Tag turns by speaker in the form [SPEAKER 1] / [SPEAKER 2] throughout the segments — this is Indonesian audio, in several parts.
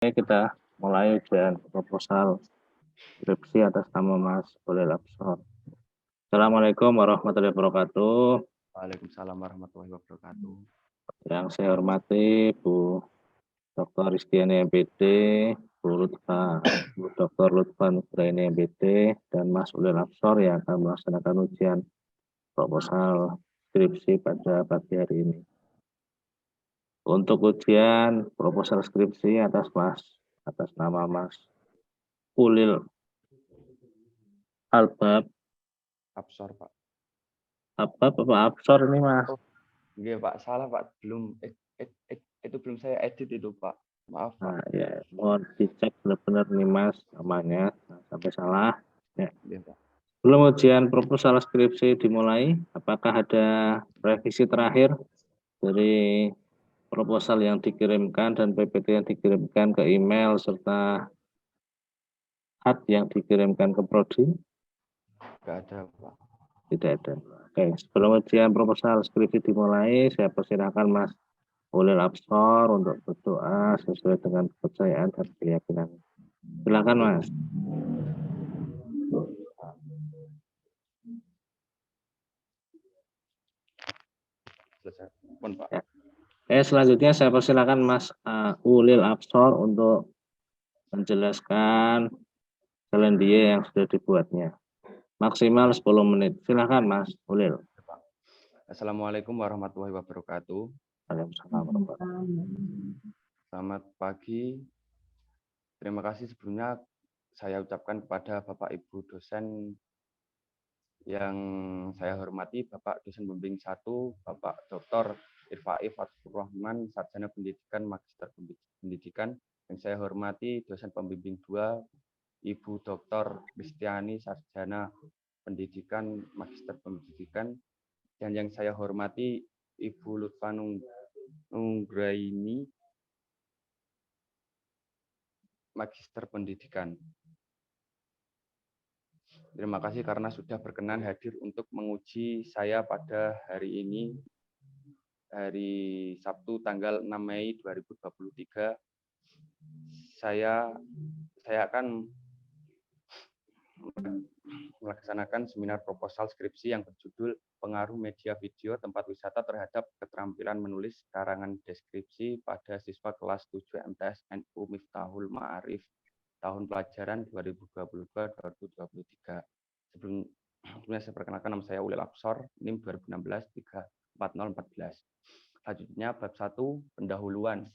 [SPEAKER 1] Kita mulai ujian proposal skripsi atas nama Mas Holil Absor. Assalamualaikum warahmatullahi wabarakatuh.
[SPEAKER 2] Waalaikumsalam warahmatullahi wabarakatuh.
[SPEAKER 1] Yang saya hormati Bu Dr. Rizkyani MPD, Bu Dr. Lutfa Nugraini MPD, dan Mas Holil Absor yang akan melaksanakan ujian proposal skripsi pada pagi hari ini. Untuk ujian proposal skripsi atas nama Mas Holil Albab,
[SPEAKER 2] Absor, Pak.
[SPEAKER 1] Absor ini Mas?
[SPEAKER 2] Oh, iya, Pak. Salah, Pak. Belum itu belum saya edit itu, Pak. Maaf, Pak.
[SPEAKER 1] Nah, ya, mohon dicek benar-benar nih Mas namanya, sampai salah. Ya.
[SPEAKER 2] Iya, Pak.
[SPEAKER 1] Belum ujian proposal skripsi dimulai, apakah ada revisi terakhir dari proposal yang dikirimkan dan PPT yang dikirimkan ke email serta yang dikirimkan ke Prodi?
[SPEAKER 2] Nggak ada, Pak.
[SPEAKER 1] Tidak ada. Oke, sebelum ujian proposal skripsi dimulai, saya persilakan Mas Holil Absor untuk berdoa sesuai dengan kepercayaan dan keyakinan. Silakan Mas.
[SPEAKER 2] Selesai. Pun, Pak.
[SPEAKER 1] Ya. Selanjutnya saya persilakan Mas Holil Absor untuk menjelaskan selendia yang sudah dibuatnya. Maksimal 10 menit. Silakan Mas Holil.
[SPEAKER 2] Assalamualaikum warahmatullahi wabarakatuh. Selamat pagi. Terima kasih sebelumnya saya ucapkan kepada Bapak Ibu dosen yang saya hormati, Bapak dosen pembimbing 1, Bapak Dr. Irfaif Fathur Rahman, Sarjana Pendidikan, Magister Pendidikan, yang saya hormati dosen pembimbing 2, Ibu Dr. Kristiani, Sarjana Pendidikan, Magister Pendidikan, dan yang saya hormati Ibu Lutfa Nugraini, Magister Pendidikan. Terima kasih karena sudah berkenan hadir untuk menguji saya pada hari ini, hari Sabtu tanggal 6 Mei 2023. Saya akan melaksanakan seminar proposal skripsi yang berjudul Pengaruh Media Video Tempat Wisata Terhadap Keterampilan Menulis Karangan Deskripsi pada Siswa Kelas 7 MTS NU Miftahul Ma'arif tahun pelajaran 2022-2023. Sebelumnya saya perkenalkan, nama saya Holil Absor, NIM 2016-34014. Selanjutnya bab 1, pendahuluan.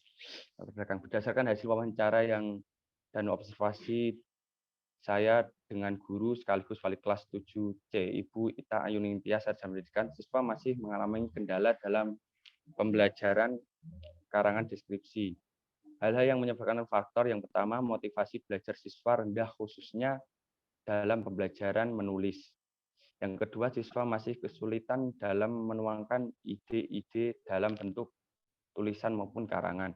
[SPEAKER 2] Berdasarkan hasil wawancara dan observasi saya dengan guru sekaligus wali kelas 7C, Ibu Ita Ayunintia, Sarjana Pendidikan, siswa masih mengalami kendala dalam pembelajaran karangan deskripsi. Hal-hal yang menyebabkan faktor yang pertama, motivasi belajar siswa rendah khususnya dalam pembelajaran menulis. Yang kedua, siswa masih kesulitan dalam menuangkan ide-ide dalam bentuk tulisan maupun karangan.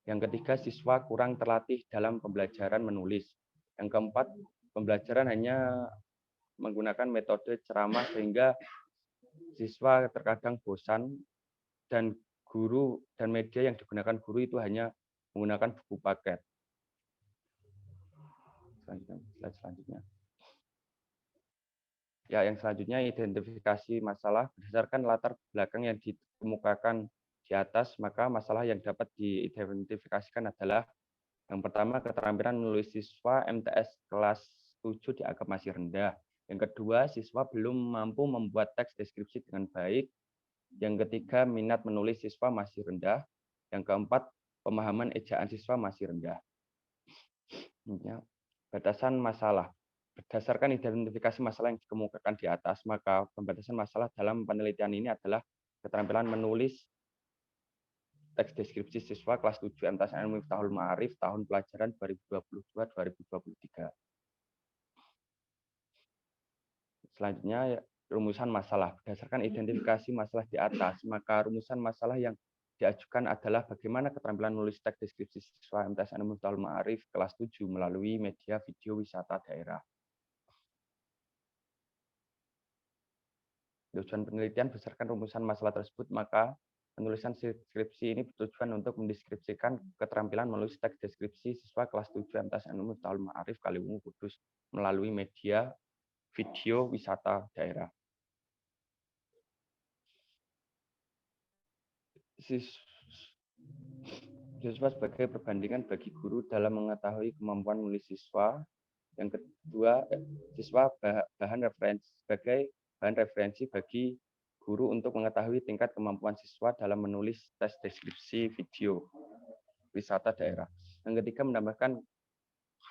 [SPEAKER 2] Yang ketiga, siswa kurang terlatih dalam pembelajaran menulis. Yang keempat, pembelajaran hanya menggunakan metode ceramah sehingga siswa terkadang bosan dan guru dan media yang digunakan guru itu hanya menggunakan buku paket. Selanjutnya. Ya, yang selanjutnya identifikasi masalah berdasarkan latar belakang yang dikemukakan di atas, maka masalah yang dapat diidentifikasikan adalah yang pertama, keterampilan menulis siswa MTS kelas 7 dianggap masih rendah. Yang kedua, siswa belum mampu membuat teks deskripsi dengan baik. Yang ketiga, minat menulis siswa masih rendah. Yang keempat, pemahaman ejaan siswa masih rendah. Batasan masalah. Berdasarkan identifikasi masalah yang dikemukakan di atas, maka pembatasan masalah dalam penelitian ini adalah keterampilan menulis teks deskripsi siswa kelas 7 MTS NU Miftahul Ma'arif tahun pelajaran 2022-2023. Selanjutnya, rumusan masalah. Berdasarkan identifikasi masalah di atas, maka rumusan masalah yang diajukan adalah bagaimana keterampilan menulis teks deskripsi siswa MTS NU Miftahul Ma'arif kelas 7 melalui media video wisata daerah. Tujuan penelitian berdasarkan rumusan masalah tersebut, maka Penulisan skripsi ini bertujuan untuk mendeskripsikan keterampilan menulis teks deskripsi siswa kelas 7 MTS Ilmu Miftahul Ma'arif Kaliwungu Kudus melalui media video wisata daerah. Siswa sebagai perbandingan bagi guru dalam mengetahui kemampuan menulis siswa. Yang kedua, siswa sebagai bahan referensi bagi guru untuk mengetahui tingkat kemampuan siswa dalam menulis tes deskripsi video wisata daerah. Yang ketiga, menambahkan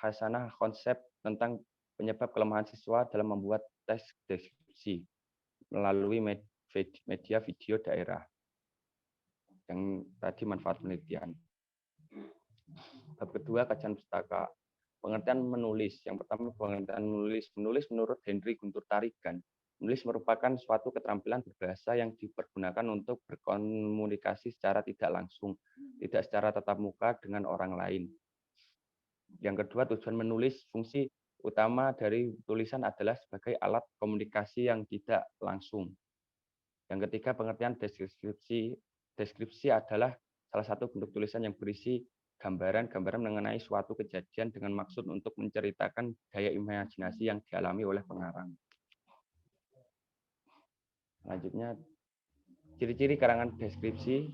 [SPEAKER 2] khasanah konsep tentang penyebab kelemahan siswa dalam membuat tes deskripsi melalui media video daerah. Yang tadi manfaat penelitian. Bab kedua, kajian pustaka. Pengertian menulis. Yang pertama, pengertian menulis. Menulis menurut Henry Guntur Tarigan. Menulis merupakan suatu keterampilan berbahasa yang dipergunakan untuk berkomunikasi secara tidak langsung, tidak secara tatap muka dengan orang lain. Yang kedua, tujuan menulis. Fungsi utama dari tulisan adalah sebagai alat komunikasi yang tidak langsung. Yang ketiga, pengertian deskripsi. Deskripsi adalah salah satu bentuk tulisan yang berisi gambaran-gambaran mengenai suatu kejadian dengan maksud untuk menceritakan gaya imajinasi yang dialami oleh pengarang. Selanjutnya, ciri-ciri karangan deskripsi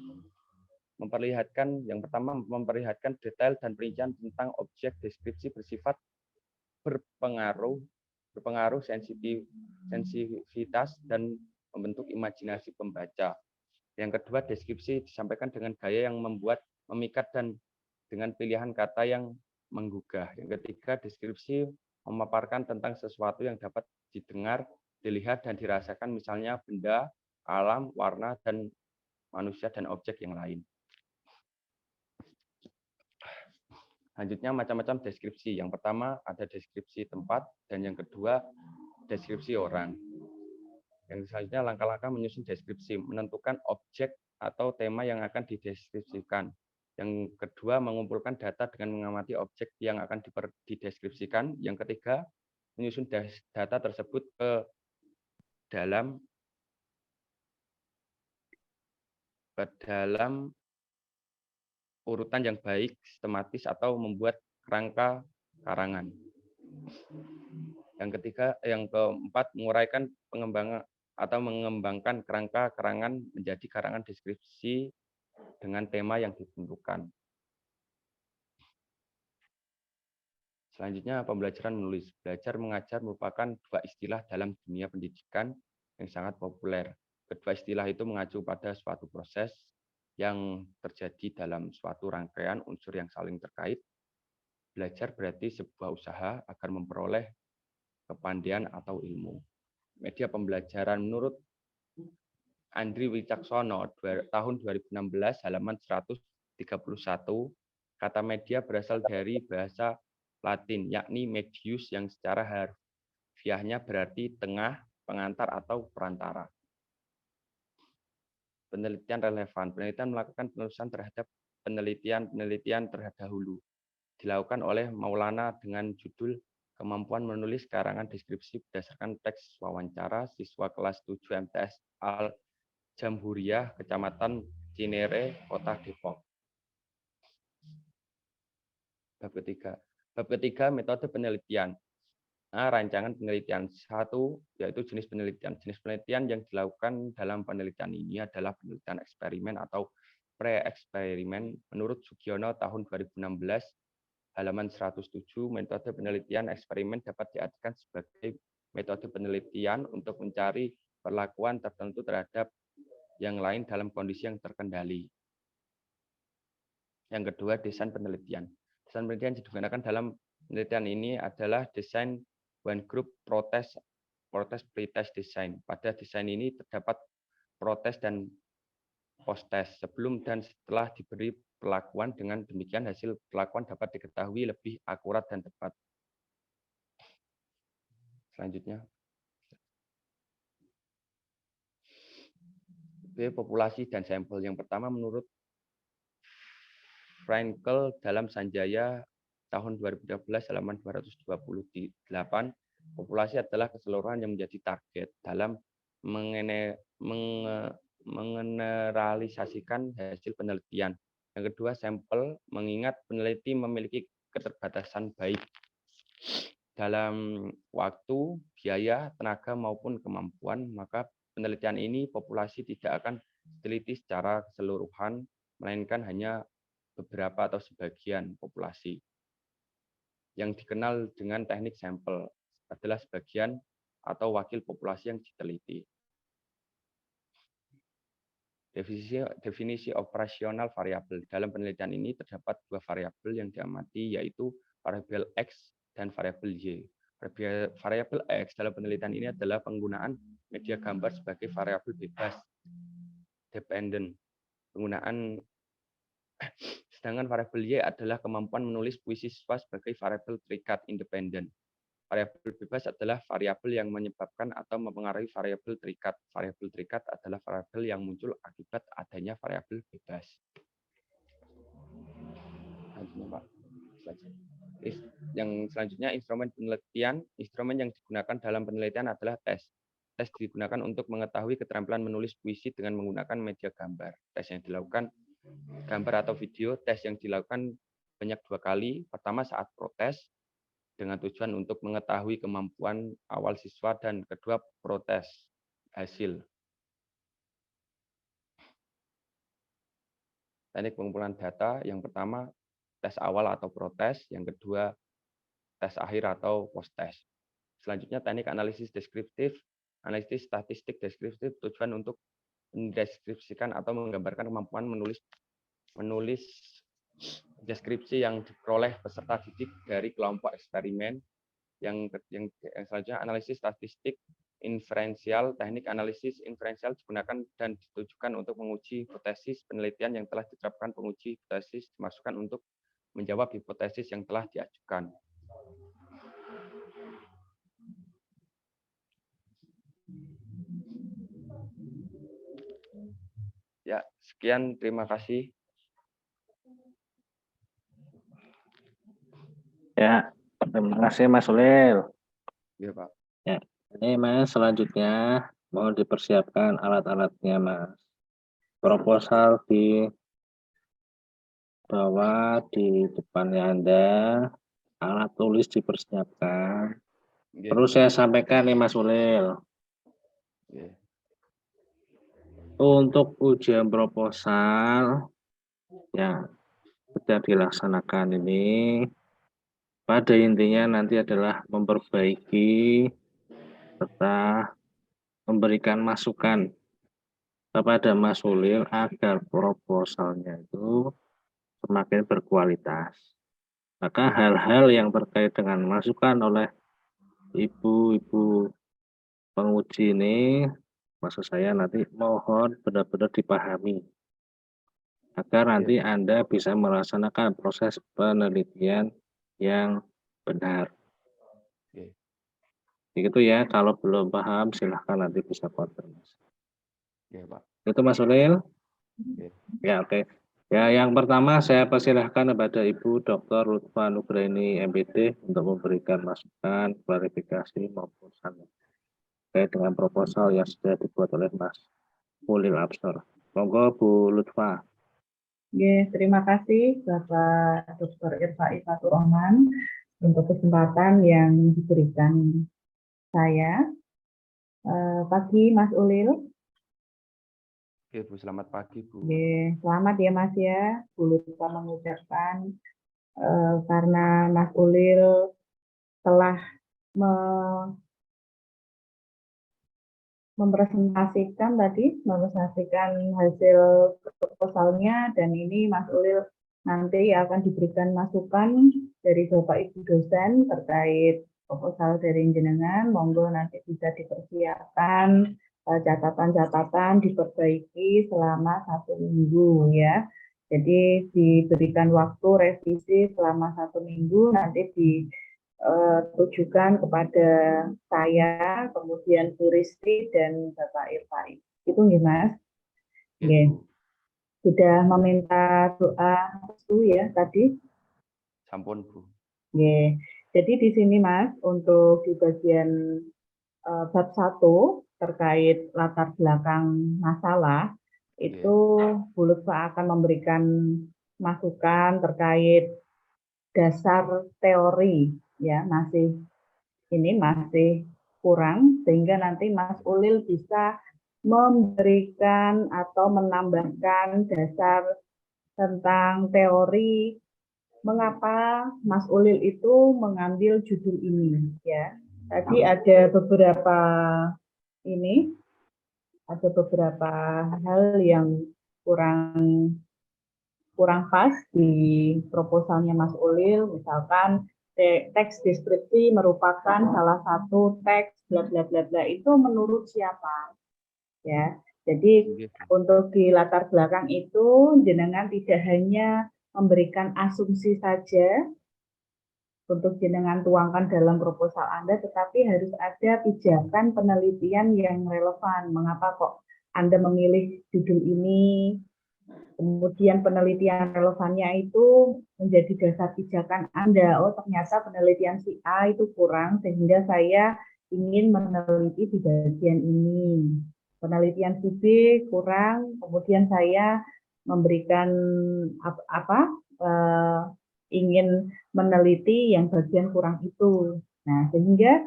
[SPEAKER 2] memperlihatkan, yang pertama, memperlihatkan detail dan perincian tentang objek deskripsi bersifat berpengaruh sensitivitas dan membentuk imajinasi pembaca. Yang kedua, deskripsi disampaikan dengan gaya yang memikat dan dengan pilihan kata yang menggugah. Yang ketiga, deskripsi memaparkan tentang sesuatu yang dapat didengar, dilihat, dan dirasakan, misalnya benda, alam, warna, dan manusia dan objek yang lain. Selanjutnya, macam-macam deskripsi. Yang pertama, ada deskripsi tempat, dan yang kedua, deskripsi orang. Yang selanjutnya, langkah-langkah menyusun deskripsi, menentukan objek atau tema yang akan dideskripsikan. Yang kedua, mengumpulkan data dengan mengamati objek yang akan dideskripsikan. Yang ketiga, menyusun data tersebut ke dalam urutan yang baik, sistematis, atau membuat kerangka karangan. Yang keempat, menguraikan pengembangan atau mengembangkan kerangka karangan menjadi karangan deskripsi dengan tema yang ditentukan. Selanjutnya, pembelajaran menulis. Belajar mengajar merupakan dua istilah dalam dunia pendidikan yang sangat populer. Kedua istilah itu mengacu pada suatu proses yang terjadi dalam suatu rangkaian unsur yang saling terkait. Belajar berarti sebuah usaha agar memperoleh kepandaian atau ilmu. Media pembelajaran menurut Andri Wicaksono tahun 2016 halaman 131, kata media berasal dari bahasa Latin, yakni medius yang secara harfiahnya berarti tengah, pengantar, atau perantara. Penelitian relevan. Penelitian melakukan penelusuran terhadap penelitian terdahulu. Dilakukan oleh Maulana dengan judul Kemampuan Menulis Karangan Deskripsi berdasarkan teks wawancara siswa kelas 7 MTS Al-Jamhuriyah, Kecamatan Cinere, Kota Depok. Bab ketiga, metode penelitian. Rancangan penelitian. 1, yaitu jenis penelitian. Jenis penelitian yang dilakukan dalam penelitian ini adalah penelitian eksperimen atau pre-eksperimen. Menurut Sugiono tahun 2016, halaman 107, metode penelitian eksperimen dapat diartikan sebagai metode penelitian untuk mencari perlakuan tertentu terhadap yang lain dalam kondisi yang terkendali. Yang kedua, desain penelitian. Desain penelitian yang digunakan dalam penelitian ini adalah desain one group protest pretest design. Pada desain ini terdapat protes dan post-test sebelum dan setelah diberi perlakuan. Dengan demikian hasil perlakuan dapat diketahui lebih akurat dan tepat. Selanjutnya, populasi dan sampel. Yang pertama, menurut Frankel dalam Sanjaya tahun 2012 halaman 228, populasi adalah keseluruhan yang menjadi target dalam mengeneralisasikan hasil penelitian. Yang kedua, sampel, mengingat peneliti memiliki keterbatasan baik dalam waktu, biaya, tenaga, maupun kemampuan, maka penelitian ini populasi tidak akan diteliti secara keseluruhan, melainkan hanya beberapa atau sebagian populasi. Yang dikenal dengan teknik sampel adalah sebagian atau wakil populasi yang diteliti. Definisi operasional variabel. Dalam penelitian ini terdapat dua variabel yang diamati, yaitu variabel X dan variabel Y. Variabel X dalam penelitian ini adalah penggunaan media gambar sebagai variabel bebas, dependent. Sedangkan variabel Y adalah kemampuan menulis puisi siswa sebagai variabel terikat, independen. Variabel bebas adalah variabel yang menyebabkan atau mempengaruhi variabel terikat. Variabel terikat adalah variabel yang muncul akibat adanya variabel bebas. Yang selanjutnya, instrumen penelitian. Instrumen yang digunakan dalam penelitian adalah tes. Tes digunakan untuk mengetahui keterampilan menulis puisi dengan menggunakan media gambar. Tes yang dilakukan gambar atau video. Tes yang dilakukan banyak dua kali. Pertama saat protes, dengan tujuan untuk mengetahui kemampuan awal siswa, dan kedua protes hasil. Teknik pengumpulan data, yang pertama tes awal atau protes, yang kedua tes akhir atau post-tes. Selanjutnya teknik analisis deskriptif, analisis statistik deskriptif, tujuan untuk mendeskripsikan atau menggambarkan kemampuan menulis deskripsi yang diperoleh peserta didik dari kelompok eksperimen. Yang selanjutnya analisis statistik inferensial. Teknik analisis inferensial digunakan dan ditujukan untuk menguji hipotesis penelitian yang telah diterapkan. Penguji hipotesis dimasukkan untuk menjawab hipotesis yang telah diajukan. Ya, sekian, terima kasih.
[SPEAKER 1] Ya, terima kasih Mas Ulil.
[SPEAKER 2] Ya, Pak.
[SPEAKER 1] Ya, ini Mas selanjutnya mau dipersiapkan alat-alatnya Mas. Proposal di bawah, di depannya Anda, alat tulis dipersiapkan.
[SPEAKER 2] Ya.
[SPEAKER 1] Perlu saya sampaikan nih Mas Ulil.
[SPEAKER 2] Ya.
[SPEAKER 1] Untuk ujian proposal yang sudah dilaksanakan ini, pada intinya nanti adalah memperbaiki serta memberikan masukan kepada Mas Ulil agar proposalnya itu semakin berkualitas. Maka hal-hal yang terkait dengan masukan oleh ibu-ibu penguji ini, maksud saya nanti mohon benar-benar dipahami agar nanti Anda bisa melaksanakan proses penelitian yang benar. Begitu ya, kalau belum paham silahkan nanti bisa konfirmasi.
[SPEAKER 2] Ya, Pak.
[SPEAKER 1] Itu Mas Ulil?
[SPEAKER 2] Ya.
[SPEAKER 1] Ya, oke. Ya, yang pertama saya persilahkan kepada Ibu Dr. Lutfa Nugraini MPD untuk memberikan masukan, klarifikasi maupun saran terkait dengan proposal yang sudah dibuat oleh Mas Ulil Absor. Monggo Bu Lutfa.
[SPEAKER 3] Ya, terima kasih Bapak Dr. Irfai Fatur Rahman untuk kesempatan yang diberikan saya. Pagi Mas Ulil.
[SPEAKER 2] Oke, Bu, selamat pagi, Bu.
[SPEAKER 3] Ya, selamat ya Mas ya. Bu Lutfa mengucapkan karena Mas Ulil telah mempresentasikan hasil proposalnya, dan ini Mas Ulil nanti akan diberikan masukan dari Bapak Ibu dosen terkait proposal dari jenengan. Monggo nanti bisa dipersiapkan catatan-catatan, diperbaiki selama 1 minggu ya. Jadi diberikan waktu revisi selama 1 minggu, nanti ditujukan kepada saya, kemudian Bu Risti dan Bapak Irfai. Itu nggih Mas? Nggih. Sudah meminta doa restu ya tadi?
[SPEAKER 2] Sampun, Bu.
[SPEAKER 3] Nggih. Jadi di sini Mas, untuk di bagian bab 1 terkait latar belakang masalah, itu Bu Lutfa akan memberikan masukan terkait dasar teori, ya masih kurang, sehingga nanti Mas Ulil bisa memberikan atau menambahkan dasar tentang teori mengapa Mas Ulil itu mengambil judul ini, ya. Tadi ada beberapa hal yang kurang pas di proposalnya Mas Ulil, misalkan teks deskripsi merupakan salah satu teks bla bla bla bla, itu menurut siapa, ya. Jadi untuk di latar belakang itu jenengan tidak hanya memberikan asumsi saja untuk jenengan tuangkan dalam proposal Anda, tetapi harus ada pijakan penelitian yang relevan. Mengapa kok Anda memilih judul ini? Kemudian penelitian relevannya itu menjadi dasar pijakan Anda. Oh, ternyata penelitian si A itu kurang, sehingga saya ingin meneliti di bagian ini. Penelitian si B kurang, kemudian saya memberikan ingin meneliti yang bagian kurang itu. Nah, sehingga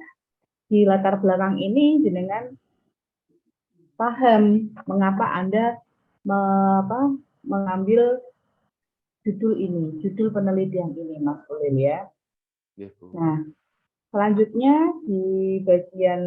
[SPEAKER 3] di latar belakang ini jenengan paham mengapa Anda mengambil judul ini, judul penelitian ini, Mas Ulil, ya. Nah, selanjutnya di bagian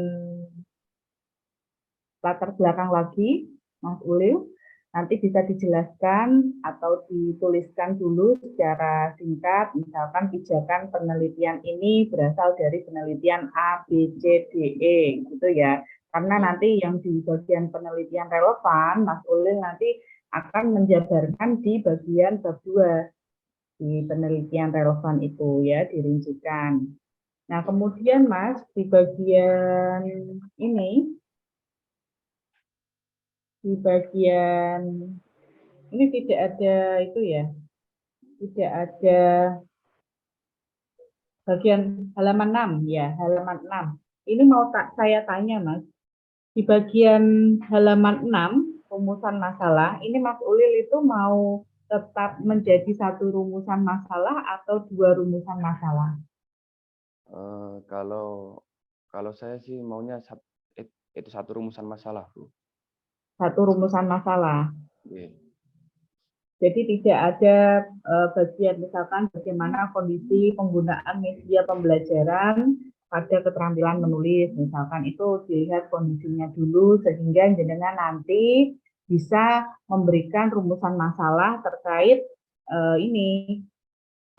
[SPEAKER 3] latar belakang lagi, Mas Ulil, nanti bisa dijelaskan atau dituliskan dulu secara singkat, misalkan pijakan penelitian ini berasal dari penelitian A, B, C, D, E, gitu ya. Karena nanti yang di bagian penelitian relevan, Mas Ulil nanti akan menjabarkan di bagian bab 2 di penelitian relevan itu, ya, dirincikan. Nah, kemudian Mas, di bagian ini tidak ada itu ya, tidak ada bagian halaman 6 ya, halaman 6. Ini mau saya tanya Mas, di bagian halaman 6 rumusan masalah, ini Mas Ulil itu mau tetap menjadi satu rumusan masalah atau 2 rumusan masalah?
[SPEAKER 2] Kalau saya sih maunya itu satu rumusan masalah, Bu.
[SPEAKER 3] Satu rumusan masalah.
[SPEAKER 2] Yeah.
[SPEAKER 3] Jadi tidak ada bagian misalkan bagaimana kondisi penggunaan media pembelajaran pada keterampilan menulis, misalkan itu dilihat kondisinya dulu sehingga jenengan nanti bisa memberikan rumusan masalah terkait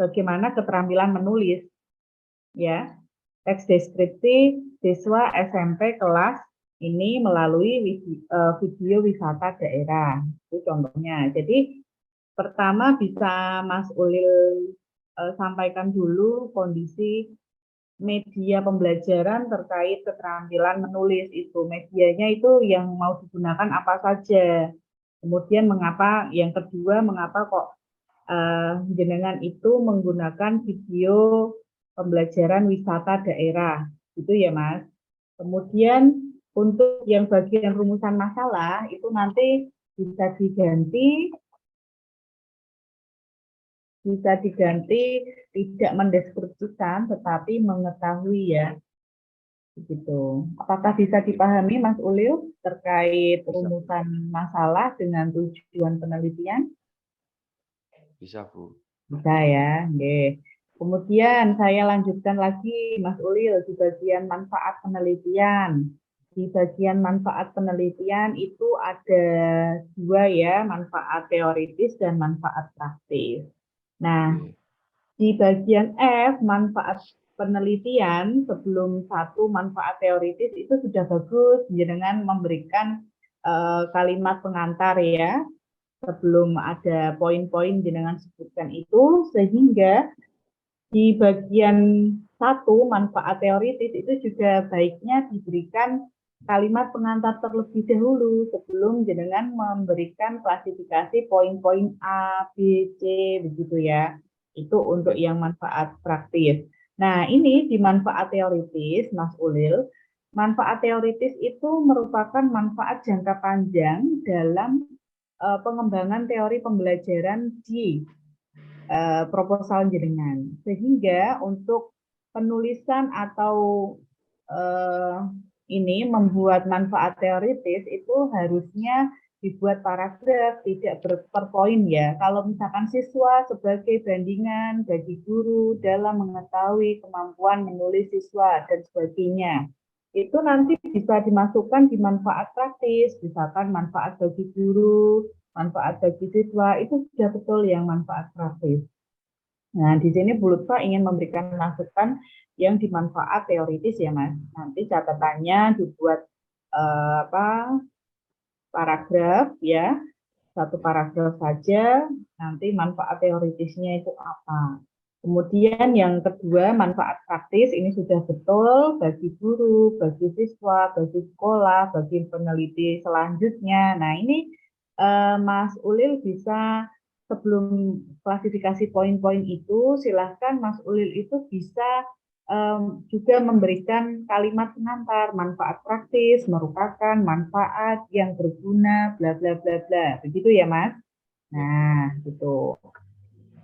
[SPEAKER 3] bagaimana keterampilan menulis, ya. Teks deskripsi siswa SMP kelas ini melalui video wisata daerah, itu contohnya. Jadi pertama bisa Mas Ulil sampaikan dulu kondisi media pembelajaran terkait keterampilan menulis itu. Medianya itu yang mau digunakan apa saja. Kemudian yang kedua, mengapa kok jenengan itu menggunakan video pembelajaran wisata daerah. Itu ya Mas. Kemudian untuk yang bagian rumusan masalah itu nanti bisa diganti tidak mendeskripsikan tetapi mengetahui, ya. Begitu. Apakah bisa dipahami Mas Ulil terkait rumusan masalah dengan tujuan penelitian?
[SPEAKER 2] Bisa, Bu.
[SPEAKER 3] Bisa ya. Oke. Kemudian saya lanjutkan lagi Mas Ulil di bagian manfaat penelitian. Di bagian manfaat penelitian itu ada 2 ya, manfaat teoritis dan manfaat praktis. Nah, di bagian F, manfaat penelitian, sebelum 1 manfaat teoritis itu sudah bagus dengan memberikan kalimat pengantar ya, sebelum ada poin-poin jenengan sebutkan itu, sehingga di bagian 1 manfaat teoritis itu juga baiknya diberikan kalimat pengantar terlebih dahulu sebelum jenengan memberikan klasifikasi poin-poin A, B, C, begitu ya. Itu untuk yang manfaat praktis. Nah, ini di manfaat teoritis, Mas Ulil, manfaat teoritis itu merupakan manfaat jangka panjang dalam pengembangan teori pembelajaran di proposal jenengan. Sehingga untuk penulisan atau ini membuat manfaat teoritis itu harusnya dibuat paragraf, tidak per poin ya. Kalau misalkan siswa sebagai bandingan bagi guru dalam mengetahui kemampuan menulis siswa dan sebagainya, itu nanti bisa dimasukkan di manfaat praktis, misalkan manfaat bagi guru, manfaat bagi siswa, itu sudah betul yang manfaat praktis. Nah, di sini Bu Lutfa ingin memberikan masukan yang dimanfaat teoritis ya, Mas. Nanti catatannya dibuat paragraf ya, satu paragraf saja, nanti manfaat teoritisnya itu apa. Kemudian yang kedua, manfaat praktis ini sudah betul bagi guru, bagi siswa, bagi sekolah, bagi peneliti selanjutnya. Nah ini Mas Ulil bisa, sebelum klasifikasi poin-poin itu, silahkan Mas Ulil itu bisa juga memberikan kalimat pengantar. Manfaat praktis merupakan manfaat yang berguna bla bla bla bla, begitu ya Mas. Nah gitu,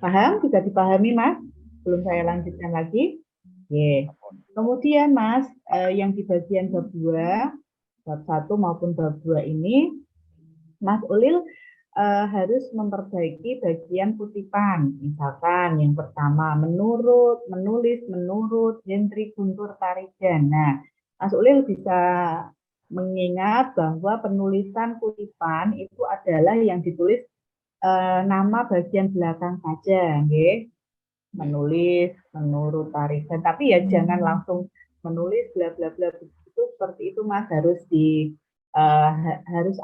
[SPEAKER 3] paham? Bisa dipahami Mas? Belum saya lanjutkan lagi. Oke. Kemudian Mas, yang di bagian bab 2, bab 1 maupun bab 2 ini Mas Ulil harus memperbaiki bagian kutipan. Misalkan yang pertama, menulis menurut Hendrik Guntur Tarigan. Nah, Mas Ulil bisa mengingat bahwa penulisan kutipan itu adalah yang ditulis nama bagian belakang saja, nggih. Menulis menurut Tarigan. Tapi ya jangan langsung menulis bla bla bla begitu, seperti itu Mas, harus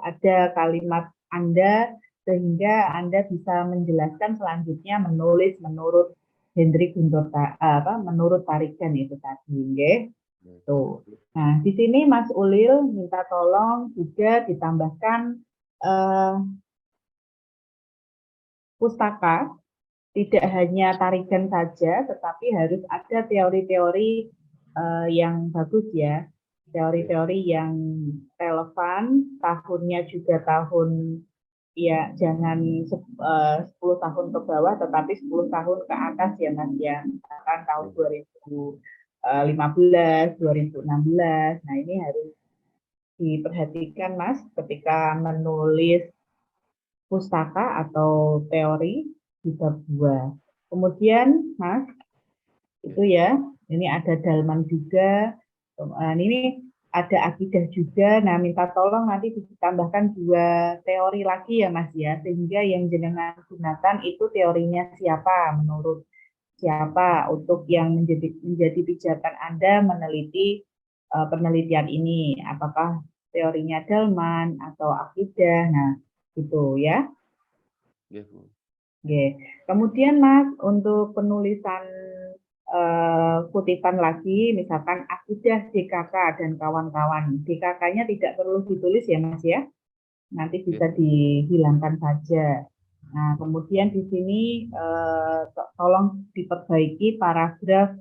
[SPEAKER 3] ada kalimat Anda sehingga Anda bisa menjelaskan selanjutnya menulis menurut Hendrik Guntur menurut Tarigan itu tadi, nggih. Tuh. Nah, di sini Mas Ulil minta tolong juga ditambahkan pustaka, tidak hanya Tarigan saja, tetapi harus ada teori-teori yang bagus ya, teori-teori yang relevan, tahunnya juga tahun, ya jangan 10 tahun ke bawah, tetapi 10 tahun ke atas ya Mas ya, misalkan tahun 2015, 2016, nah ini harus diperhatikan Mas ketika menulis pustaka atau teori di bab 2. Kemudian Mas, itu ya, ini ada dalman juga, ini ada akidah juga. Nah, minta tolong nanti ditambahkan 2 teori lagi ya Mas ya, sehingga yang jenengan gunakan itu teorinya siapa, menurut siapa, untuk yang menjadi pijakan Anda meneliti penelitian ini, apakah teorinya Dalman atau akidah. Nah, gitu ya.
[SPEAKER 2] Iya, Bu.
[SPEAKER 3] Oke. Kemudian Mas, untuk penulisan kutipan lagi, misalkan akidah DKK dan kawan-kawan. DKK-nya tidak perlu ditulis ya Mas ya, nanti bisa dihilangkan saja. Nah, kemudian di sini tolong diperbaiki paragraf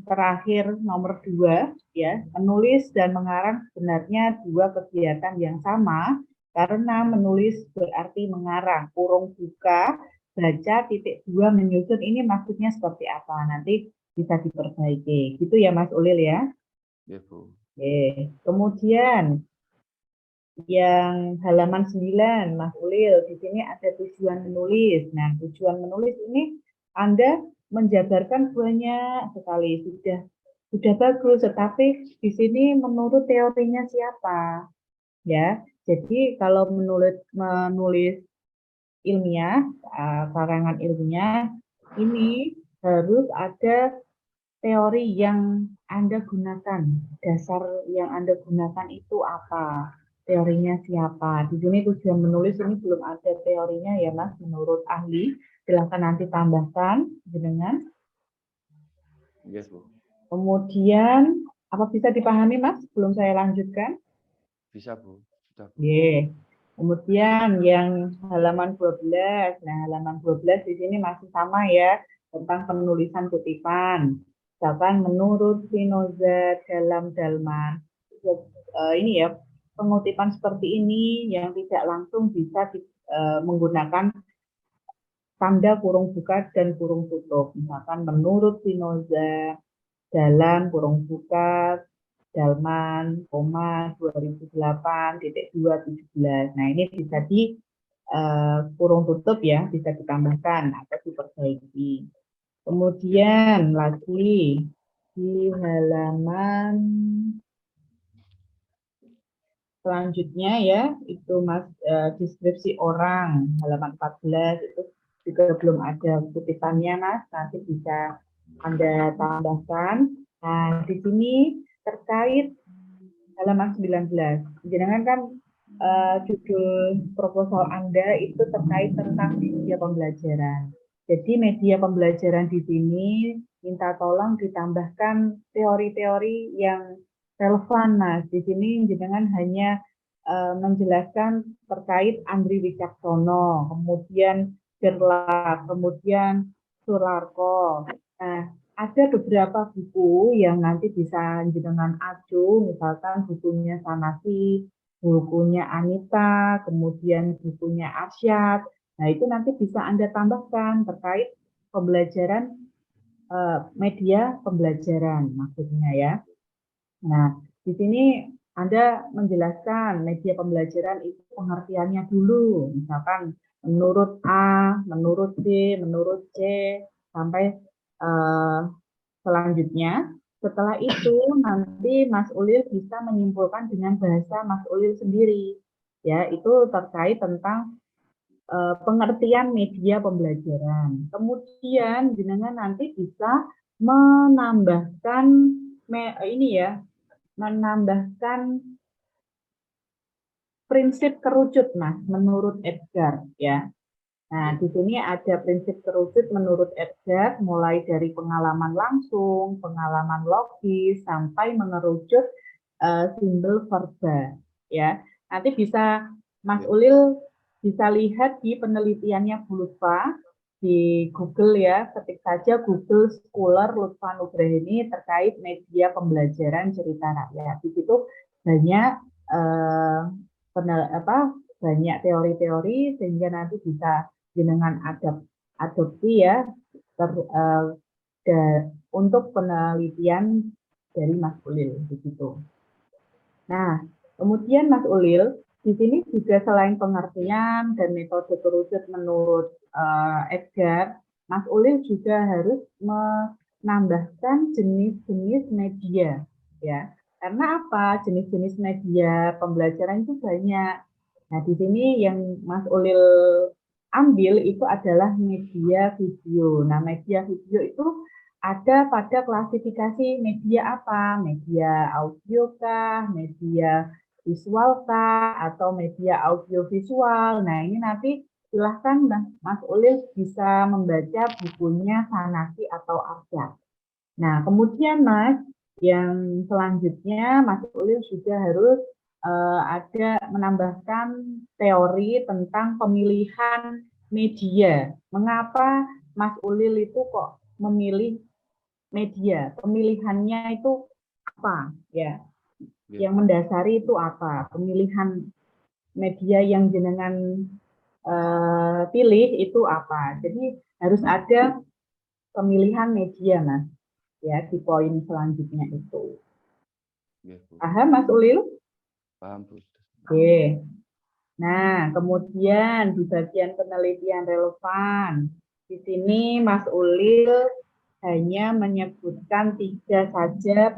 [SPEAKER 3] terakhir nomor 2 ya. Menulis dan mengarang sebenarnya 2 kegiatan yang sama, karena menulis berarti mengarang, kurung buka, baca, titik 2 menyusun, ini maksudnya seperti apa, nanti bisa diperbaiki. Gitu ya Mas Ulil ya.
[SPEAKER 2] Iya, Bu.
[SPEAKER 3] Oke. Kemudian yang halaman 9 Mas Ulil, di sini ada tujuan menulis. Nah, tujuan menulis ini Anda menjabarkan banyak sekali, sudah bagus, tetapi di sini menurut teorinya siapa ya. Jadi kalau menulis ilmiah, karangan ilmiah, ini harus ada teori yang Anda gunakan, dasar yang Anda gunakan itu apa, teorinya siapa. Di sini tujuan menulis ini belum ada teorinya ya Mas, menurut ahli. Silahkan nanti tambahkan dengan.
[SPEAKER 2] Yes, Bu.
[SPEAKER 3] Kemudian, apa bisa dipahami Mas, belum saya lanjutkan?
[SPEAKER 2] Bisa, Bu. Sudah, Bu.
[SPEAKER 3] Yeah. Kemudian yang halaman 12. Nah, halaman 12 di sini masih sama ya, tentang penulisan kutipan. Misalkan menurut Spinoza dalam Dalman. Ini ya, pengutipan seperti ini yang tidak langsung bisa menggunakan tanda kurung buka dan kurung tutup. Misalkan menurut Spinoza dalam kurung buka Dalman, 2008.217. Nah, ini bisa di kurung tutup ya, bisa ditambahkan atau diperbaiki. Kemudian lagi di halaman selanjutnya ya, itu deskripsi orang, halaman 14 itu juga belum ada kutipannya Mas, nanti bisa Anda tambahkan. Nah, di sini terkait halaman 19. Jangan kan judul proposal Anda itu terkait tentang media pembelajaran. Jadi media pembelajaran di sini minta tolong ditambahkan teori-teori yang relevan, Mas. Di sini jenengan hanya menjelaskan terkait Andri Wicaksono, kemudian Gerlach, kemudian Sularko. Nah, ada beberapa buku yang nanti bisa jenengan acu, misalkan bukunya Sanasi, bukunya Anita, kemudian bukunya Arsyad. Nah, itu nanti bisa Anda tambahkan terkait pembelajaran media pembelajaran maksudnya ya. Nah, di sini Anda menjelaskan media pembelajaran itu pengertiannya dulu, misalkan menurut A, menurut B, menurut C, sampai selanjutnya. Setelah itu nanti Mas Ulil bisa menyimpulkan dengan bahasa Mas Ulil sendiri. Ya, itu terkait tentang pengertian media pembelajaran. Kemudian jenengan nanti bisa menambahkan menambahkan prinsip kerucut, Mas, menurut Edgar ya. Nah, di sini ada prinsip kerucut menurut Edgar, mulai dari pengalaman langsung, pengalaman logis, sampai mengerucut simbol verba. Ya, nanti bisa Mas Ulil bisa lihat di penelitiannya Bu Lutfa di Google ya, ketik saja Google Scholar Lutfa Nugraheni terkait media pembelajaran cerita rakyat. Di situ banyak banyak teori-teori sehingga nanti bisa jenengan adopsi ya untuk penelitian dari Mas Ulil begitu. Nah, kemudian Mas Ulil di sini juga selain pengertian dan metode kerucut menurut Edgar, Mas Ulil juga harus menambahkan jenis-jenis media ya. Karena apa? Jenis-jenis media pembelajaran itu banyak. Nah, di sini yang Mas Ulil ambil itu adalah media video. Nah, media video itu ada pada klasifikasi media apa? Media audio kah, media visual kah, atau media audiovisual. Nah, ini nanti silahkan Mas Ulil bisa membaca bukunya Sanasi atau Arsyad. Nah, kemudian Mas, yang selanjutnya Mas Ulil juga harus ada menambahkan teori tentang pemilihan media. Mengapa Mas Ulil itu kok memilih media? Pemilihannya itu apa? Ya, yang mendasari itu apa? Pemilihan media yang jenengan pilih itu apa? Jadi harus ada pemilihan media, Mas. Ya, di poin selanjutnya itu. Paham, Mas Ulil?
[SPEAKER 2] Paham, Bu.
[SPEAKER 3] Oke. Nah, kemudian di bagian penelitian relevan, di sini Mas Ulil hanya menyebutkan 3 saja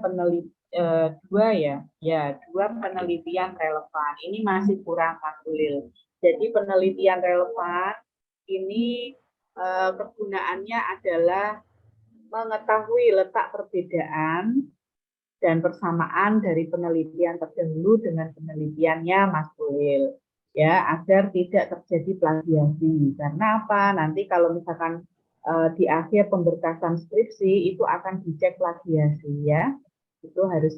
[SPEAKER 3] dua penelitian relevan. Ini masih kurang, Mas Ulil. Jadi penelitian relevan ini kegunaannya adalah mengetahui letak perbedaan dan persamaan dari penelitian terdahulu dengan penelitiannya Mas Ulil, ya, agar tidak terjadi plagiasi. Karena apa? Nanti kalau misalkan di akhir pemberkasan skripsi itu akan dicek plagiasi ya. Itu harus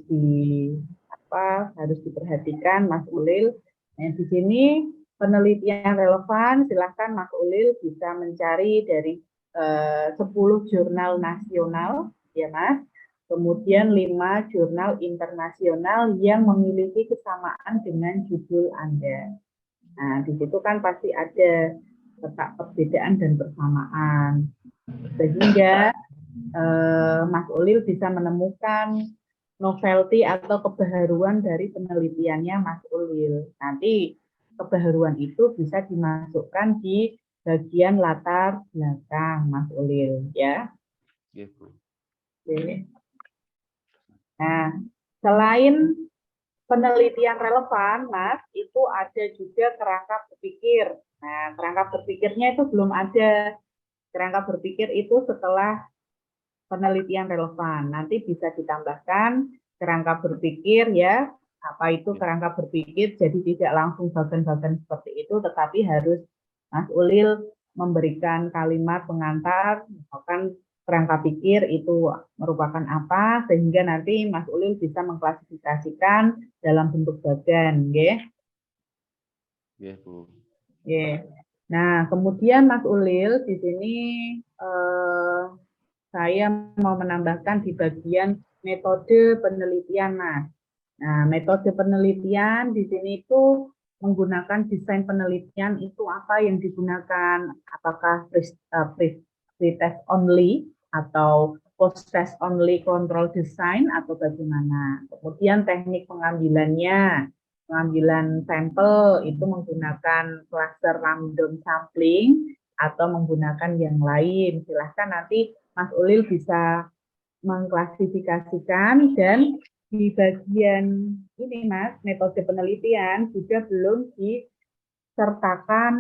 [SPEAKER 3] harus diperhatikan Mas Ulil. Nah, di sini penelitian relevan, silahkan Mas Ulil bisa mencari dari 10 jurnal nasional ya Mas. Kemudian 5 jurnal internasional yang memiliki kesamaan dengan judul Anda. Nah, di situ kan pasti ada letak perbedaan dan persamaan. Sehingga Mas Ulil bisa menemukan novelty atau kebaharuan dari penelitiannya Mas Ulil. Nanti kebaharuan itu bisa dimasukkan di bagian latar belakang Mas Ulil, ya.
[SPEAKER 2] Iya, Bu.
[SPEAKER 3] Oke. Nah, selain penelitian relevan, Mas, itu ada juga kerangka berpikir. Nah, kerangka berpikirnya itu belum ada. Kerangka berpikir itu setelah penelitian relevan. Nanti bisa ditambahkan kerangka berpikir ya. Apa itu kerangka berpikir? Jadi tidak langsung bagan-bagan seperti itu, tetapi harus Mas Ulil memberikan kalimat pengantar, misalkan kerangka pikir itu merupakan apa, sehingga nanti Mas Ulil bisa mengklasifikasikan dalam bentuk bagan, ya.
[SPEAKER 2] Iya, Bu.
[SPEAKER 3] Ya. Nah, kemudian Mas Ulil di sini saya mau menambahkan di bagian metode penelitian, Mas. Nah, metode penelitian di sini itu menggunakan desain penelitian itu apa yang digunakan? Apakah pre-test only atau post-test only control design atau bagaimana? Kemudian teknik pengambilannya, pengambilan sampel itu menggunakan cluster random sampling atau menggunakan yang lain. Silahkan nanti Mas Ulil bisa mengklasifikasikan, dan di bagian ini Mas, metode penelitian juga belum disertakan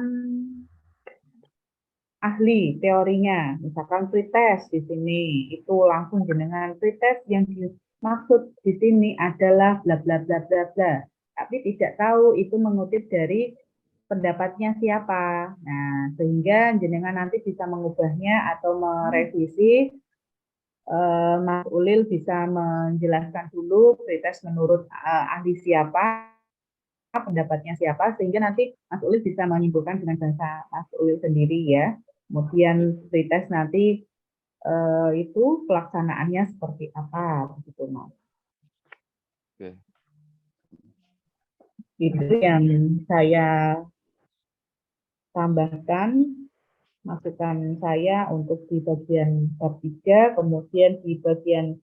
[SPEAKER 3] ahli teorinya. Misalkan pretest di sini, itu langsung jenengan pretest yang dimaksud di sini adalah bla bla bla bla bla. Tapi tidak tahu itu mengutip dari pendapatnya siapa. Nah, sehingga jenengan nanti bisa mengubahnya atau merevisi. Mas Ulil bisa menjelaskan dulu pretest menurut ahli siapa, pendapatnya siapa, sehingga nanti Mas Ulil bisa menyimpulkan dengan bahasa Mas Ulil sendiri ya. Kemudian pretest nanti itu pelaksanaannya seperti apa, begitu Mas.
[SPEAKER 2] Oke.
[SPEAKER 3] Itu yang saya tambahkan, masukan saya untuk di bagian bab 3, kemudian di bagian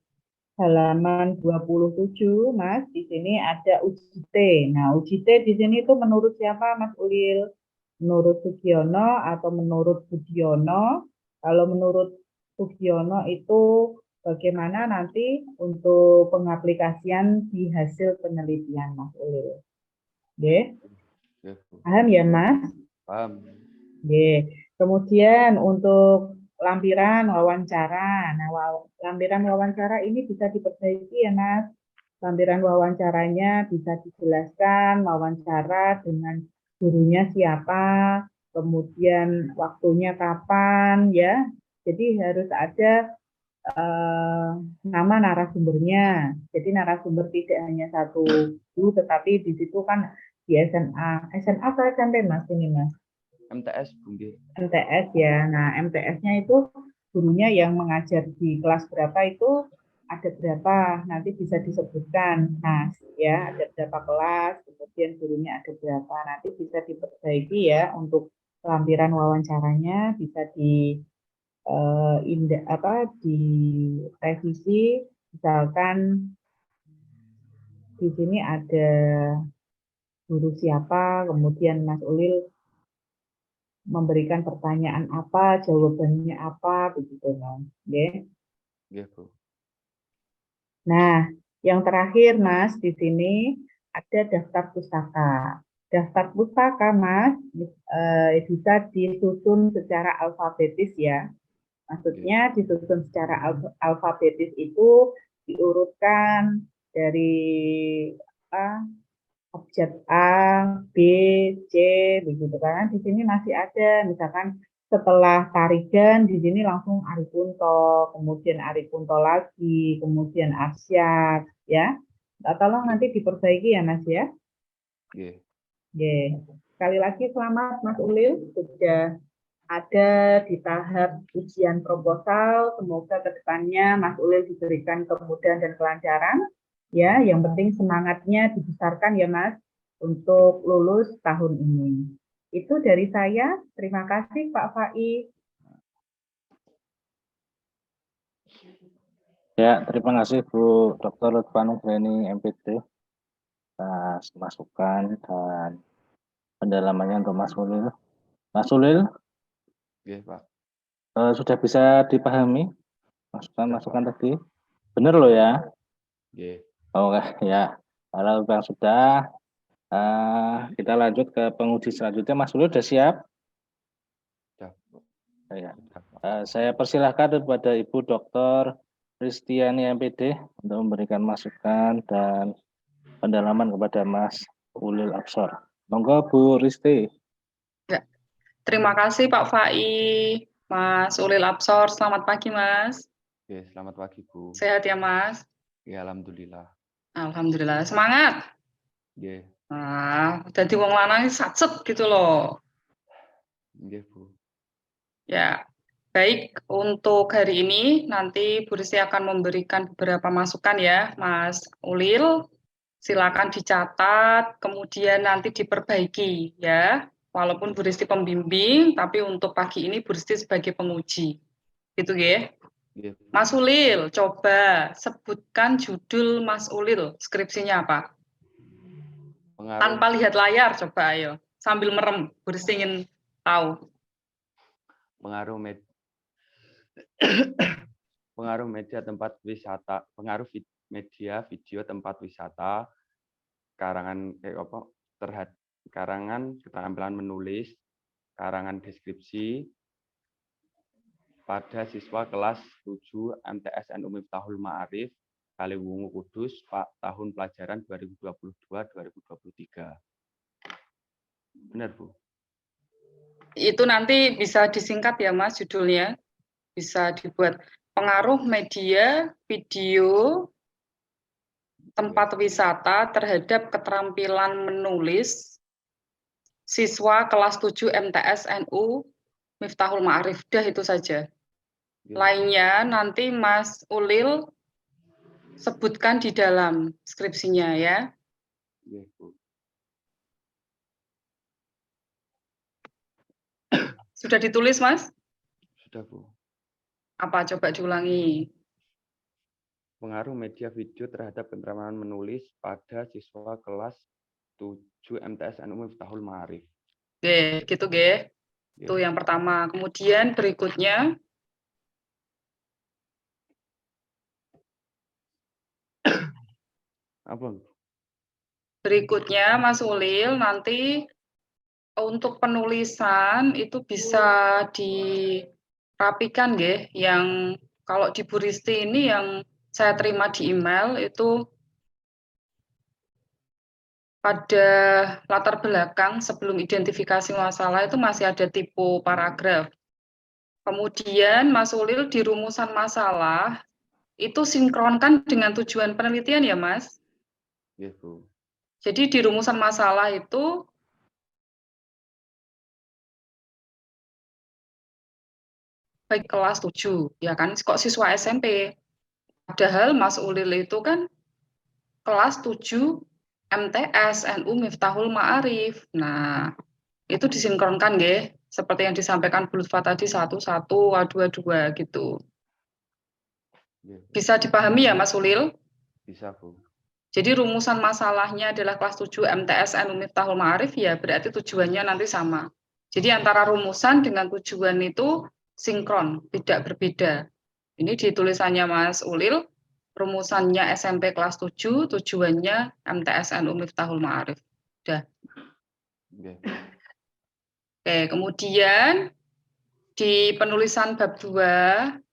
[SPEAKER 3] halaman 27, Mas, di sini ada uji T. Nah, uji T di sini itu menurut siapa, Mas Ulil? Menurut Sugiono atau menurut Budiono? Kalau menurut Sugiono itu bagaimana nanti untuk pengaplikasian di hasil penelitian, Mas Ulil? Oke, paham ya, Mas?
[SPEAKER 2] Paham.
[SPEAKER 3] Oke. Kemudian untuk lampiran wawancara. Nah, lampiran wawancara ini bisa diperbaiki ya, Mas. Lampiran wawancaranya bisa dijelaskan wawancara dengan gurunya siapa, kemudian waktunya kapan ya. Jadi harus ada nama narasumbernya. Jadi narasumber tidak hanya satu guru, tetapi di situ kan di SMA. SMA atau SMP, Mas, ini, Mas?
[SPEAKER 2] MTS, Bu.
[SPEAKER 3] MTS ya. Nah, MTS-nya itu gurunya yang mengajar di kelas berapa itu ada berapa, nanti bisa disebutkan. Nah, ya, ada berapa kelas, kemudian gurunya ada berapa, nanti bisa diperbaiki ya untuk lampiran wawancaranya, bisa direvisi, misalkan di sini ada guru siapa, kemudian Mas Ulil memberikan pertanyaan apa, jawabannya apa, begitu, Mas.
[SPEAKER 2] Iya, Bu.
[SPEAKER 3] Nah, yang terakhir, Mas, di sini ada daftar pustaka. Daftar pustaka, Mas, bisa disusun secara alfabetis ya. Maksudnya disusun secara alfabetis itu diurutkan dari objek A, B, C, begitu kan. Di sini masih ada, misalkan setelah Tarigan, di sini langsung Aripunto, kemudian Aripunto lagi, kemudian Arsyad, ya. Tolong nanti diperbaiki ya, Mas ya.
[SPEAKER 2] Iya.
[SPEAKER 3] Sekali lagi selamat Mas Ulil, sudah ada di tahap ujian proposal. Semoga kedepannya Mas Ulil diberikan kemudahan dan kelancaran. Ya, yang penting semangatnya dibesarkan ya Mas untuk lulus tahun ini. Itu dari saya. Terima kasih Pak Faiz.
[SPEAKER 1] Ya, terima kasih Bu Dr. Lutfa Nugraini MPD atas masukan dan pendalamannya untuk Mas Ulil. Mas Ulil,
[SPEAKER 2] Oke, Pak.
[SPEAKER 1] sudah bisa dipahami masukan-masukan tadi? Benar loh ya?
[SPEAKER 2] Oke.
[SPEAKER 1] Oke, ya. Kalau Bang sudah, kita lanjut ke penguji selanjutnya. Mas Ulil sudah siap?
[SPEAKER 2] Sudah, Pak.
[SPEAKER 1] Ya.
[SPEAKER 2] Sudah, Pak.
[SPEAKER 1] Saya persilahkan kepada Ibu Dr. Ristiani MPD untuk memberikan masukan dan pendalaman kepada Mas Ulil Absor. Monggo Bu Risti.
[SPEAKER 4] Ya. Terima kasih Pak Fai, Mas Ulil Absor. Selamat pagi Mas.
[SPEAKER 2] Oke, selamat pagi Bu.
[SPEAKER 4] Sehat ya Mas?
[SPEAKER 2] Ya, alhamdulillah.
[SPEAKER 4] Alhamdulillah. Semangat.
[SPEAKER 2] Oke.
[SPEAKER 4] Jadi wong lanang satset gitu loh.
[SPEAKER 2] Oke, Bu.
[SPEAKER 4] Ya. Baik, untuk hari ini nanti Bu Risti akan memberikan beberapa masukan ya, Mas Ulil. Silakan dicatat, kemudian nanti diperbaiki ya. Walaupun Bu Risti pembimbing, tapi untuk pagi ini Bu Risti sebagai penguji. Gitu ya.
[SPEAKER 2] Oke, Bu.
[SPEAKER 4] Mas Ulil, coba sebutkan judul Mas Ulil, skripsinya apa?
[SPEAKER 2] Pengaruh
[SPEAKER 4] Tanpa lihat layar, coba ayo. Sambil merem, Bu Risti ingin tahu.
[SPEAKER 2] pengaruh media tempat wisata, media video tempat wisata, karangan karangan keterampilan menulis, karangan deskripsi pada siswa kelas 7 MTS NU Miftahul Ma'arif Kaliwungu Kudus Pak tahun pelajaran 2022-2023. Benar, Bu?
[SPEAKER 4] Itu nanti bisa disingkat ya Mas judulnya. Bisa dibuat pengaruh media video tempat wisata terhadap keterampilan menulis siswa kelas 7 MTS NU Miftahul Ma'arif. Dah itu saja. Lainnya nanti Mas Ulil sebutkan di dalam skripsinya ya.
[SPEAKER 2] Iya, Bu.
[SPEAKER 4] Sudah ditulis Mas?
[SPEAKER 2] Sudah, Bu.
[SPEAKER 4] Apa coba diulangi?
[SPEAKER 2] Pengaruh media video terhadap keterampilan menulis pada siswa kelas 7 MTS NU Miftahul Ma'arif.
[SPEAKER 4] Oke, gitu ge. Itu yang pertama. Kemudian berikutnya
[SPEAKER 2] Apa?
[SPEAKER 4] Berikutnya Mas Ulil nanti untuk penulisan itu bisa dirapikan nggih, yang kalau di Bu Risti ini yang saya terima di email itu pada latar belakang sebelum identifikasi masalah itu masih ada tipe paragraf. Kemudian Mas Ulil di rumusan masalah itu sinkronkan dengan tujuan penelitian ya Mas.
[SPEAKER 2] Iya, Bu.
[SPEAKER 4] Jadi di rumusan masalah itu baik kelas 7, ya kan, kok siswa SMP. Padahal Mas Ulil itu kan kelas 7 MTS NU Miftahul Ma'arif. Nah, itu disinkronkan nggih, seperti yang disampaikan Bu Lutfa tadi 1, 1, 2, 2 gitu.
[SPEAKER 2] Iya, Bu.
[SPEAKER 4] Bisa dipahami ya Mas Ulil?
[SPEAKER 2] Bisa, Bu.
[SPEAKER 4] Jadi rumusan masalahnya adalah kelas 7 MTS NU Miftahul Ma'arif, ya berarti tujuannya nanti sama. Jadi antara rumusan dengan tujuan itu sinkron, tidak berbeda. Ini di tulisannya Mas Ulil, rumusannya SMP kelas 7, tujuannya MTS NU Miftahul Ma'arif. Udah.
[SPEAKER 2] Oke.
[SPEAKER 4] Oke, kemudian di penulisan bab 2,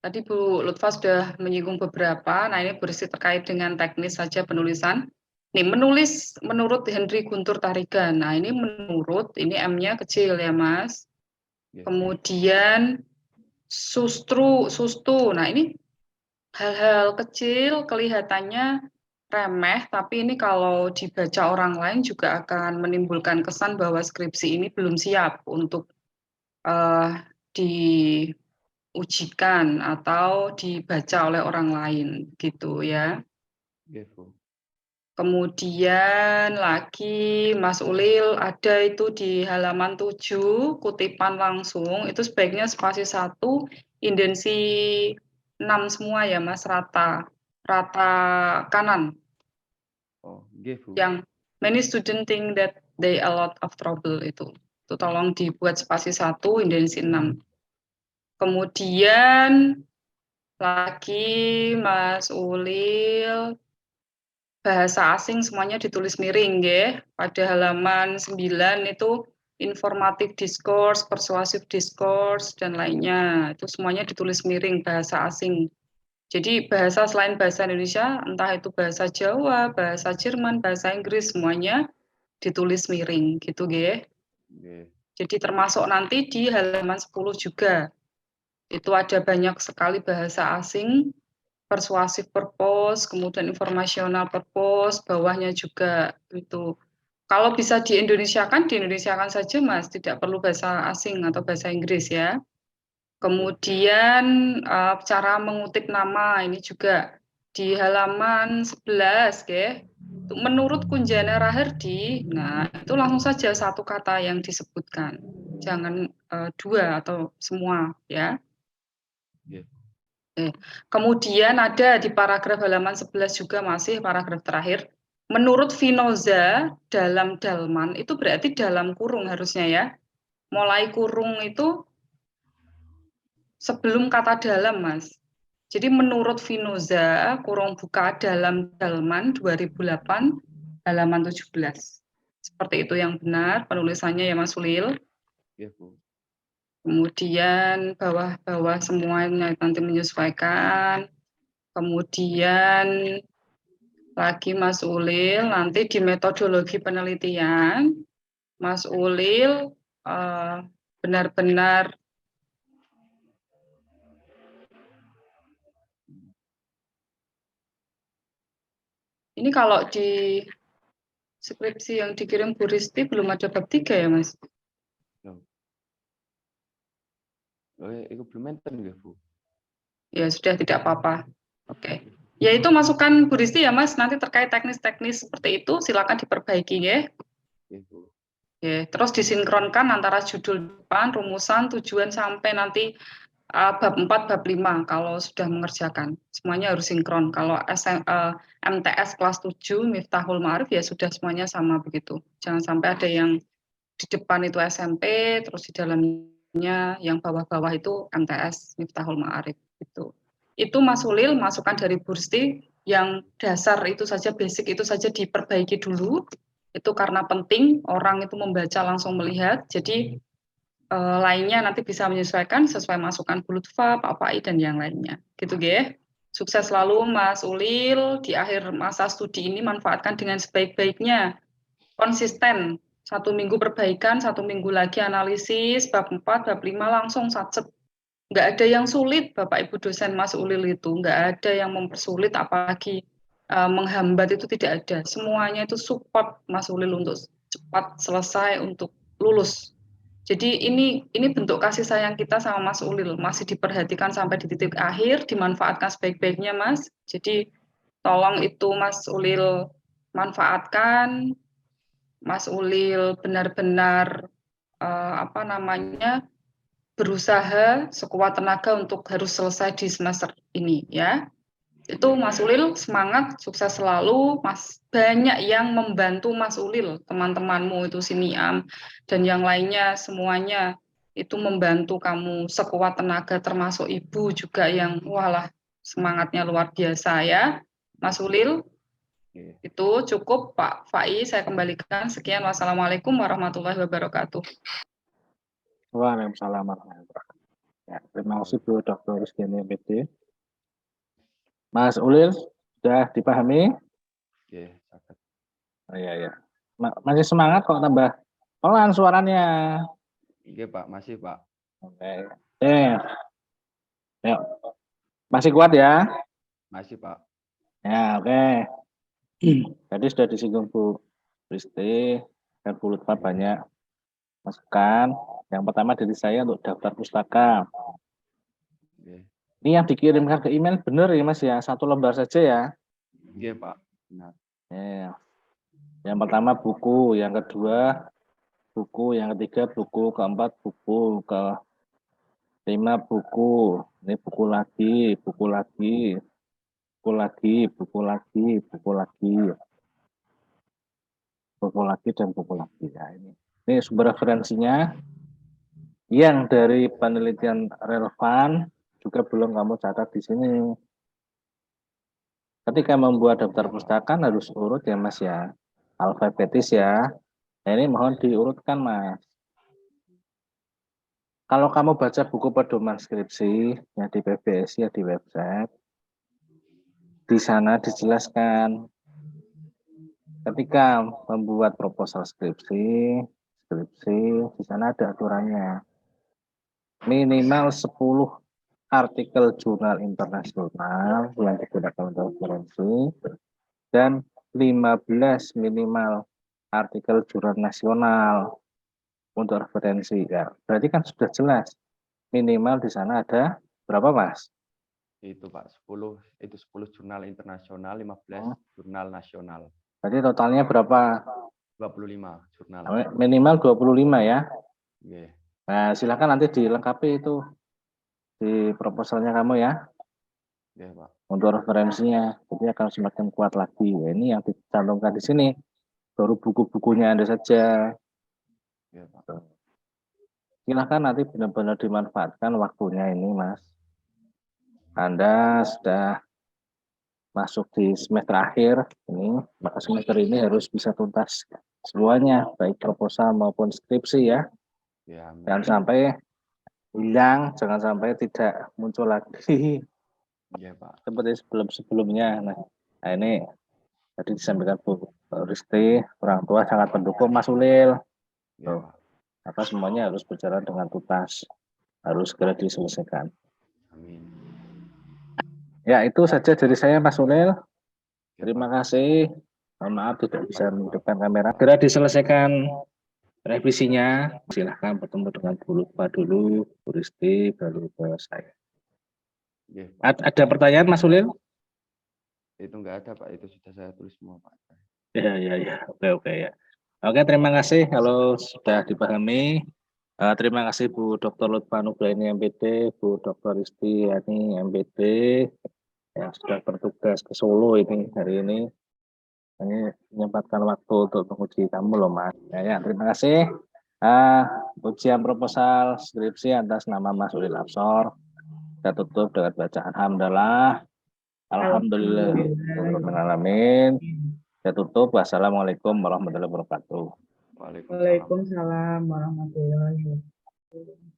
[SPEAKER 4] tadi Bu Lutfa sudah menyinggung beberapa, nah ini berisi terkait dengan teknis saja penulisan. Nih, menulis menurut Henry Guntur Tarigan. Nah, ini menurut, ini M-nya kecil ya, Mas.
[SPEAKER 2] Iya.
[SPEAKER 4] Kemudian sustu. Nah, ini hal-hal kecil kelihatannya remeh, tapi ini kalau dibaca orang lain juga akan menimbulkan kesan bahwa skripsi ini belum siap untuk diujikan atau dibaca oleh orang lain gitu ya.
[SPEAKER 2] Nggih, Bu.
[SPEAKER 4] Kemudian lagi Mas Ulil ada itu di halaman 7 kutipan langsung itu sebaiknya spasi 1 indensi 6 semua ya Mas, rata kanan
[SPEAKER 2] Oh, nggih, Bu.
[SPEAKER 4] yang many student think that they a lot of trouble itu tolong dibuat spasi 1 indensi 6. Kemudian lagi Mas Ulil bahasa asing semuanya ditulis miring ya. Pada halaman 9 itu informative discourse, persuasive discourse dan lainnya. Itu semuanya ditulis miring bahasa asing. Jadi bahasa selain bahasa Indonesia, entah itu bahasa Jawa, bahasa Jerman, bahasa Inggris semuanya ditulis miring gitu ya.
[SPEAKER 2] Nggih.
[SPEAKER 4] Jadi termasuk nanti di halaman 10 juga. Itu ada banyak sekali bahasa asing, persuasive purpose, kemudian informational purpose, bawahnya juga itu. Kalau bisa diindonesiakan saja Mas, tidak perlu bahasa asing atau bahasa Inggris ya. Kemudian cara mengutip nama ini juga di halaman 11 ya. Menurut Kunjana Rahardi, nah itu langsung saja satu kata yang disebutkan. Jangan dua atau semua ya.
[SPEAKER 2] Nggih.
[SPEAKER 4] Kemudian ada di paragraf halaman 11 juga masih paragraf terakhir. Menurut Vinoza dalam dalman itu berarti dalam kurung harusnya ya. Mulai kurung itu sebelum kata dalam Mas. Jadi menurut Vinoza kurung buka dalam dalman 2008 halaman 17. Seperti itu yang benar penulisannya ya Mas Ulil.
[SPEAKER 2] Nggih, Bu.
[SPEAKER 4] Kemudian bawah-bawah semuanya nanti menyesuaikan. Kemudian lagi Mas Ulil, nanti di metodologi penelitian, Mas Ulil benar-benar ini kalau di skripsi yang dikirim Bu Risti belum ada bab 3 ya Mas?
[SPEAKER 2] Oh, itu belum enten nggih, Bu.
[SPEAKER 4] Ya sudah tidak apa-apa. Oke. Ya itu masukan Bu Risti ya Mas, nanti terkait teknis-teknis seperti itu silakan diperbaiki ya.
[SPEAKER 2] Nggih, Bu.
[SPEAKER 4] Ya, terus disinkronkan antara judul depan, rumusan, tujuan sampai nanti bab 4, bab 5 kalau sudah mengerjakan. Semuanya harus sinkron. Kalau MTS kelas 7, Miftahul Ma'arif ya sudah semuanya sama begitu. Jangan sampai ada yang di depan itu SMP, terus di dalamnya yang bawah-bawah itu MTS Miftahul Ma'arif gitu. Itu Mas Ulil, masukan dari Bursti yang dasar itu saja, basic itu saja diperbaiki dulu. Itu karena penting orang itu membaca langsung melihat. Jadi lainnya nanti bisa menyesuaikan sesuai masukan Bu Lutfa, Pak Fai, dan yang lainnya. Gitu, Ge. Sukses selalu, Mas Ulil. Di akhir masa studi ini, manfaatkan dengan sebaik-baiknya. Konsisten. 1 minggu perbaikan, 1 minggu lagi analisis, bab 4, bab 5 langsung satset. Nggak ada yang sulit, Bapak Ibu dosen Mas Ulil itu. Nggak ada yang mempersulit, apalagi menghambat itu tidak ada. Semuanya itu support Mas Ulil untuk cepat selesai, untuk lulus. Jadi ini bentuk kasih sayang kita sama Mas Ulil, masih diperhatikan sampai di titik akhir, dimanfaatkan sebaik-baiknya Mas. Jadi tolong itu Mas Ulil manfaatkan, Mas Ulil benar-benar berusaha sekuat tenaga untuk harus selesai di semester ini ya. Itu Mas Ulil semangat, sukses selalu. Mas banyak yang membantu Mas Ulil, teman-temanmu itu Siniam dan yang lainnya semuanya itu membantu kamu sekuat tenaga, termasuk ibu juga yang walah semangatnya luar biasa ya. Mas Ulil, itu cukup Pak Fai, saya kembalikan. Sekian, wassalamualaikum warahmatullahi wabarakatuh.
[SPEAKER 1] Waalaikumsalam warahmatullahi wabarakatuh. Ya, terima kasih Bu Dr. Rizkyani MPD. Mas Ulil, sudah dipahami?
[SPEAKER 2] Nggih, saged.
[SPEAKER 1] Oh, iya, ya. Masih semangat kok, tambah pelan suaranya.
[SPEAKER 2] Nggih, Pak, masih, Pak.
[SPEAKER 1] Oke. Yuk. Masih kuat ya?
[SPEAKER 2] Masih, Pak.
[SPEAKER 1] Ya, oke. Tadi sudah disinggung Bu Risti dan Bu Lutfa banyak Masukkan. Yang pertama dari saya untuk daftar pustaka.
[SPEAKER 2] Nggih.
[SPEAKER 1] Ini yang dikirimkan ke email benar ya Mas ya, 1 lembar saja ya.
[SPEAKER 2] Nggih, Pak. Benar.
[SPEAKER 1] Ya. Yang pertama buku, yang kedua buku, yang ketiga buku, keempat buku, kelima buku. Ini buku lagi, buku lagi, buku lagi, buku lagi, buku lagi, buku lagi dan buku lagi. Ya, ini sumber referensinya. Yang dari penelitian relevan juga belum kamu catat di sini. Ketika membuat daftar pustaka harus urut ya Mas ya, alfabetis ya. Nah, ini mohon diurutkan Mas. Kalau kamu baca buku pedoman skripsi ya di PBSI ya di website, di sana dijelaskan ketika membuat proposal skripsi di sana ada aturannya. Minimal 10 artikel jurnal internasional yang digunakan untuk referensi dan 15 minimal artikel jurnal nasional untuk referensi ya. Berarti kan sudah jelas minimal di sana ada berapa Mas?
[SPEAKER 2] Itu Pak, 10 jurnal internasional, 15 jurnal nasional.
[SPEAKER 1] Berarti totalnya berapa?
[SPEAKER 2] 25 jurnal.
[SPEAKER 1] Minimal 25 ya.
[SPEAKER 2] Nggih.
[SPEAKER 1] Nah, silakan nanti dilengkapi itu di proposalnya kamu ya.
[SPEAKER 2] Nggih, Pak.
[SPEAKER 1] Untuk referensinya, jadi akan semakin kuat lagi. Ya, ini yang dicantumkan di sini. Baru buku-bukunya Anda saja.
[SPEAKER 2] Nggih, Pak.
[SPEAKER 1] Silakan nanti benar-benar dimanfaatkan waktunya ini, Mas. Anda sudah masuk di semester akhir ini, maka semester ini harus bisa tuntas semuanya, baik proposal maupun skripsi ya.
[SPEAKER 2] Ya, amin.
[SPEAKER 1] Jangan sampai hilang, jangan sampai tidak muncul lagi.
[SPEAKER 2] Iya, Pak.
[SPEAKER 1] Seperti sebelum-sebelumnya. Nah, ini tadi disampaikan Bu Risti, orang tua sangat mendukung Mas Ulil.
[SPEAKER 2] Iya, Pak.
[SPEAKER 1] Maka semuanya harus berjalan dengan tuntas, harus segera diselesaikan.
[SPEAKER 2] Amin.
[SPEAKER 1] Ya, itu saja dari saya Mas Ulil.
[SPEAKER 2] Ya,
[SPEAKER 1] Terima
[SPEAKER 2] Pak.
[SPEAKER 1] kasih. Mohon maaf tidak bisa menghidupkan kamera. Segera diselesaikan revisinya. Silahkan bertemu dengan Bu Lutfa dulu, Bu Risti, baru ke saya.
[SPEAKER 2] Ya, Pak.
[SPEAKER 1] Ada pertanyaan Mas Ulil?
[SPEAKER 2] Itu enggak ada, Pak. Itu sudah saya tulis semua, Pak.
[SPEAKER 1] Ya. Oke ya. Oke, terima kasih kalau sudah dipahami. Terima kasih Bu Dr. Lutfa Nugraini MPD, Bu Dr. Risti Yani MPD yang sudah bertugas ke Solo ini hari ini. Ini menyempatkan waktu untuk menguji kamu loh Mas. Ya, terima kasih. Ujian proposal skripsi atas nama Mas Ulil Absor. Kita tutup dengan bacaan alhamdulillah. Alhamdulillahirobbilalamin. Saya tutup. Wassalamualaikum warahmatullahi wabarakatuh.
[SPEAKER 2] Waalaikumsalam.
[SPEAKER 3] Waalaikumsalam warahmatullahi wabarakatuh.